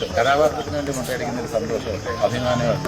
കഥാപാത്രത്തിന് വേണ്ടി മുട്ടയടിക്കുന്ന ഒരു സന്തോഷം, അഭിമാനമാണ്.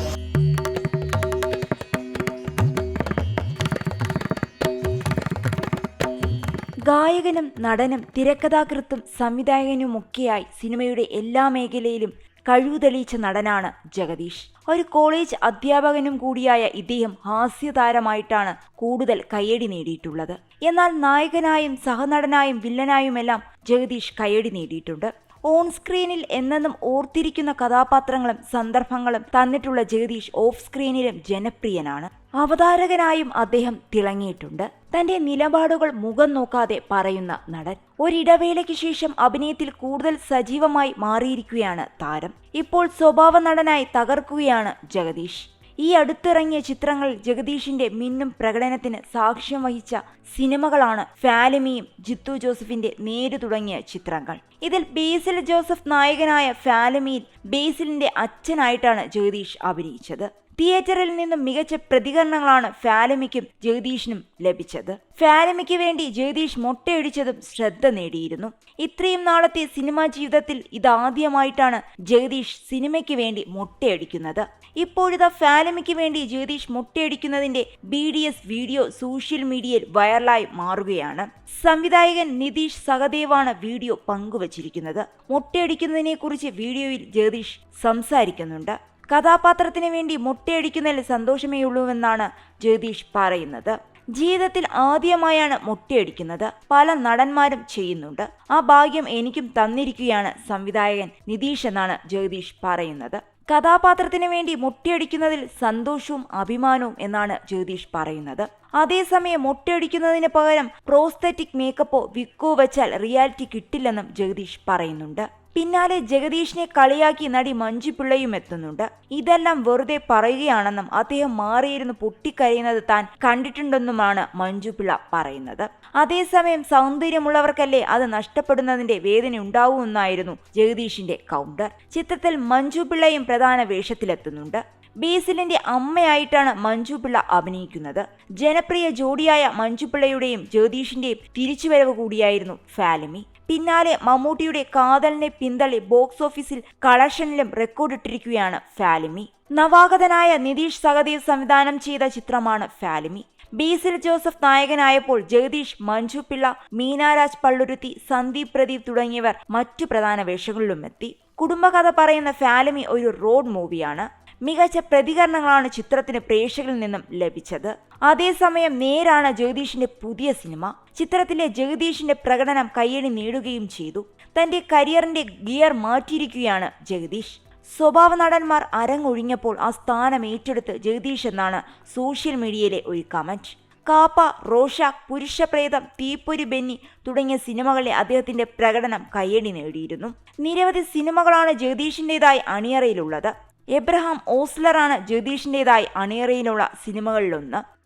ഗായകനും നടനും തിരക്കഥാകൃത്തും സംവിധായകനുമൊക്കെയായി സിനിമയുടെ എല്ലാ മേഖലയിലും കഴിവ് തെളിയിച്ച നടനാണ് ജഗദീഷ്. ഒരു കോളേജ് അധ്യാപകനും കൂടിയായ ഇദ്ദേഹം ഹാസ്യതാരമായിട്ടാണ് കൂടുതൽ കയ്യടി നേടിയിട്ടുള്ളത്. എന്നാൽ നായകനായും സഹനടനായും വില്ലനായുമെല്ലാം ജഗദീഷ് കയ്യടി നേടിയിട്ടുണ്ട്. ഓൺ സ്ക്രീനിൽ എന്നെന്നും ഓർത്തിരിക്കുന്ന കഥാപാത്രങ്ങളും സന്ദർഭങ്ങളും തന്നിട്ടുള്ള ജഗദീഷ് ഓഫ് സ്ക്രീനിലും ജനപ്രിയനാണ്. അവതാരകനായും അദ്ദേഹം തിളങ്ങിയിട്ടുണ്ട്. തന്റെ നിലപാടുകൾ മുഖം നോക്കാതെ പറയുന്ന നടൻ. ഒരിടവേളയ്ക്ക് ശേഷം അഭിനയത്തിൽ കൂടുതൽ സജീവമായി മാറിയിരിക്കുകയാണ് താരം. ഇപ്പോൾ സ്വഭാവ നടനായി തകർക്കുകയാണ് ജഗദീഷ്. ഈ അടുത്തിറങ്ങിയ ചിത്രങ്ങളിൽ ജഗദീഷിന്റെ മിന്നും പ്രകടനത്തിന് സാക്ഷ്യം വഹിച്ച സിനിമകളാണ് ഫാലിമിയും ജിത്തു ജോസഫിന്റെ നേര് തുടങ്ങിയ ചിത്രങ്ങൾ. ഇതിൽ ബേസിൽ ജോസഫ് നായകനായ ഫാലിമിയിൽ ബേസിലിന്റെ അച്ഛനായിട്ടാണ് ജഗദീഷ് അഭിനയിച്ചത്. തിയേറ്ററിൽ നിന്നും മികച്ച പ്രതികരണങ്ങളാണ് ഫാലിമിക്കും ജഗദീഷിനും ലഭിച്ചത്. ഫാലിമിക്ക് വേണ്ടി ജഗദീഷ് മൊട്ടയടിച്ചതും ശ്രദ്ധ നേടിയിരുന്നു. ഇത്രയും നാളത്തെ സിനിമാ ജീവിതത്തിൽ ഇതാദ്യമായിട്ടാണ് ജഗദീഷ് സിനിമയ്ക്ക് വേണ്ടി മൊട്ടയടിക്കുന്നത്. ഇപ്പോഴിതാ ഫാലിമിക്ക് വേണ്ടി ജഗദീഷ് മൊട്ടയടിക്കുന്നതിന്റെ BDS വീഡിയോ സോഷ്യൽ മീഡിയയിൽ വൈറലായി മാറുകയാണ്. സംവിധായകൻ നിതീഷ് സഹദേവാണ് വീഡിയോ പങ്കുവച്ചിരിക്കുന്നത്. മൊട്ടയടിക്കുന്നതിനെ കുറിച്ച് വീഡിയോയിൽ ജഗദീഷ് സംസാരിക്കുന്നുണ്ട്. കഥാപാത്രത്തിന് വേണ്ടി മൊട്ടയടിക്കുന്നതിൽ സന്തോഷമേയുള്ളൂവെന്നാണ് ജഗദീഷ് പറയുന്നത്. ജീവിതത്തിൽ ആദ്യമായാണ് മൊട്ടയടിക്കുന്നത്. പല നടന്മാരും ചെയ്യുന്നുണ്ട്. ആ ഭാഗ്യം എനിക്കും തന്നിരിക്കുകയാണ് സംവിധായകൻ നിതീഷ് എന്നാണ് ജഗദീഷ് പറയുന്നത്. കഥാപാത്രത്തിന് വേണ്ടി മൊട്ടയടിക്കുന്നതിൽ സന്തോഷവും അഭിമാനവും എന്നാണ് ജഗദീഷ് പറയുന്നത്. അതേസമയം മൊട്ടയടിക്കുന്നതിന് പകരം പ്രോസ്തെറ്റിക് മേക്കപ്പോ വിക്കോ വെച്ചാൽ റിയാലിറ്റി കിട്ടില്ലെന്നും ജഗദീഷ് പറയുന്നുണ്ട്. പിന്നാലെ ജഗദീഷിനെ കളിയാക്കി നടി മഞ്ജു പിള്ളയും എത്തുന്നുണ്ട്. ഇതെല്ലാം വെറുതെ പറയുകയാണെന്നും അദ്ദേഹം മാറിയിരുന്ന് പൊട്ടിക്കരയുന്നത് താൻ കണ്ടിട്ടുണ്ടെന്നുമാണ് മഞ്ജു പിള്ള പറയുന്നത്. അതേസമയം സൗന്ദര്യമുള്ളവർക്കല്ലേ അത് നഷ്ടപ്പെടുന്നതിന്റെ വേദന ഉണ്ടാവുമെന്നായിരുന്നു ജഗദീഷിന്റെ കൗണ്ടർ. ചിത്രത്തിൽ മഞ്ജു പിള്ളയും പ്രധാന വേഷത്തിലെത്തുന്നുണ്ട്. ബേസിലിന്റെ അമ്മയായിട്ടാണ് മഞ്ജു പിള്ള അഭിനയിക്കുന്നത്. ജനപ്രിയ ജോഡിയായ മഞ്ജു പിള്ളയുടെയും ജഗദീഷിന്റെയും തിരിച്ചുവരവ് കൂടിയായിരുന്നു ഫാലിമി. പിന്നാലെ മമ്മൂട്ടിയുടെ കാതലിനെ പിന്തള്ളി ബോക്സ് ഓഫീസിൽ കളക്ഷനിലും റെക്കോർഡിട്ടിരിക്കുകയാണ് ഫാലിമി. നവാഗതനായ നിതീഷ് സഹദേവ് സംവിധാനം ചെയ്ത ചിത്രമാണ് ഫാലിമി. ബേസിൽ ജോസഫ് നായകനായപ്പോൾ ജഗദീഷ്, മഞ്ജു പിള്ള, മീനാരാജ് പള്ളുരുത്തി, സന്ദീപ് പ്രദീപ് തുടങ്ങിയവർ മറ്റു പ്രധാന വേഷങ്ങളിലും എത്തി. കുടുംബകഥ പറയുന്ന ഫാലിമി ഒരു റോഡ് മൂവിയാണ്. മികച്ച പ്രതികരണങ്ങളാണ് ചിത്രത്തിന് പ്രേക്ഷകരിൽ നിന്നും ലഭിച്ചത്. അതേസമയം നേരാണ് ജഗദീഷിന്റെ പുതിയ സിനിമ. ചിത്രത്തിലെ ജഗദീഷിന്റെ പ്രകടനം കയ്യടി നേടുകയും ചെയ്തു. തന്റെ കരിയറിന്റെ ഗിയർ മാറ്റിയിരിക്കുകയാണ് ജഗദീഷ്. സ്വഭാവ നടന്മാർ അരങ്ങൊഴിഞ്ഞപ്പോൾ ആ സ്ഥാനം ഏറ്റെടുത്ത് ജഗദീഷ് എന്നാണ് സോഷ്യൽ മീഡിയയിലെ ഒരു കമന്റ്. കാപ്പ, റോഷാക്ക്, പുരുഷപ്രേതം, തീപ്പൊരി ബെന്നി തുടങ്ങിയ സിനിമകളിലെ അദ്ദേഹത്തിന്റെ പ്രകടനം കയ്യടി നേടിയിരുന്നു. നിരവധി സിനിമകളാണ് ജഗദീഷിന്റേതായി അണിയറയിലുള്ളത്. എബ്രഹാം ഓസ്ലറാണ് ജഗദീഷിന്റേതായി അണിയറയിലുള്ള സിനിമകളിലൊന്ന്.